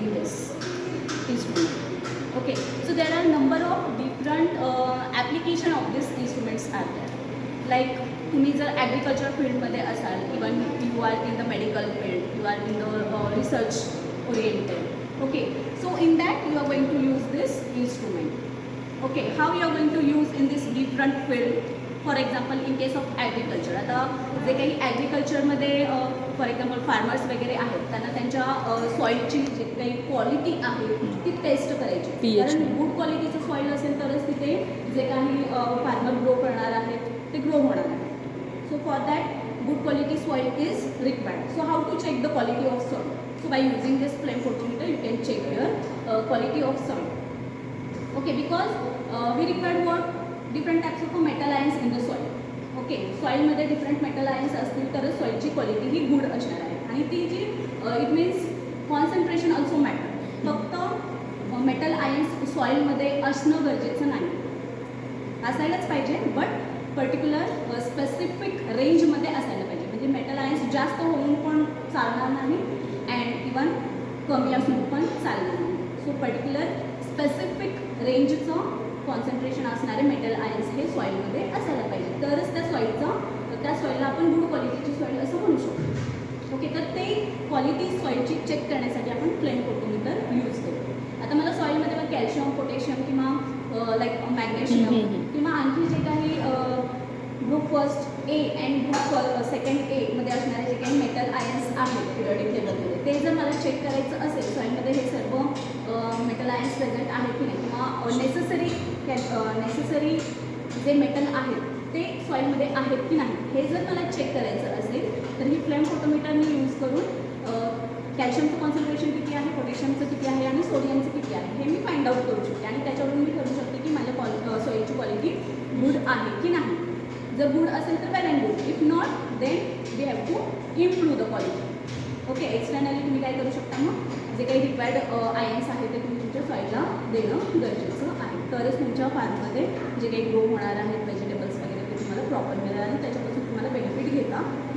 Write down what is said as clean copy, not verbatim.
using this instrument. Okay, so there are number of different application of these instruments are there. Like तुम्ही जर agriculture फील्डमध्ये असाल, even you are in the medical field, you are in the research oriented. Okay, so in that you are going to use this instrument. Okay, how you are going to use in this different field? For example in case of agriculture, आता जे काही ॲग्रिकल्चरमध्ये for example farmers वगैरे आहेत, त्यांना त्यांच्या सॉईलची जे काही quality आहे ती टेस्ट करायची. कारण गुड क्वालिटीचं सॉईल असेल तरच तिथे जे काही फार्मर ग्रो करणार आहेत ते ग्रो होणार आहे. So for that good quality soil is required. So how to check the quality of soil? So by using this flame photometer you can check your quality of soil. Okay, because we required what different types of metal ions in the soil. Okay, सॉईलमध्ये different metal ions असतील तरच सॉईलची quality ही good असणार आहे. आणि ती जी it means concentration also matter. फक्त metal ions सॉईलमध्ये असणं गरजेचं नाही, असायलाच पाहिजे, बट पर्टिक्युलर स्पेसिफिक रेंजमध्ये असायला पाहिजे. म्हणजे मेटल आयन्स जास्त होऊन पण चालणार नाही अँड इवन कमी असून पण चालणार नाही. सो पर्टिक्युलर स्पेसिफिक रेंजचं कॉन्सन्ट्रेशन असणारे मेटल आयन्स हे सॉईलमध्ये असायला पाहिजे, तरच त्या सॉईलला आपण गुड क्वालिटीची सॉईल असं म्हणू शकतो. ओके, तर ते क्वालिटी सॉईलची चेक करण्यासाठी आपण फ्लेम फोटोमीटर यूज करतो. आता मला सॉईलमध्ये मग कॅल्शियम, पोटॅशियम किंवा लाईक मॅग्नेशियम किंवा आणखी जे काही group first A and group second ए मध्ये असणारे जे काही मेटल आयन्स आहेत पिरियडिक टेबलमध्ये, ते जर मला चेक करायचं असेल सॉईलमध्ये हे सर्व मेटल आयन्स प्रेझेंट आहेत की नाही, किंवा नेसेसरी जे मेटल आहेत ते सॉईलमध्ये आहेत की नाही, हे जर मला चेक करायचं असेल तर ही फ्लेम फोटोमीटर मी यूज करून कॅल्शियमचं कॉन्सन्ट्रेशन किती आहे, पोटॅशियमचं किती आहे आणि सोडियमचं किती आहे हे मी फाइंड आउट करू शकते. आणि त्याच्यावरून मी ठरवू शकते की माझ्या सॉईलची क्वालिटी गुड आहे की नाही. जर गुड असेल तर well and good, if not then we have to improve the quality. Okay, externally तुम्ही काय करू शकता, मग जे काही रिक्वायर्ड आयन्स आहेत ते तुम्ही तुमच्या सॉईलला देणं गरजेचं आहे, तरच तुमच्या फार्ममध्ये जे काही ग्रो होणार आहेत व्हेजिटेबल्स वगैरे ते तुम्हाला प्रॉपर मिळेल आणि त्याच्यापासून तुम्हाला बेनिफिट घेता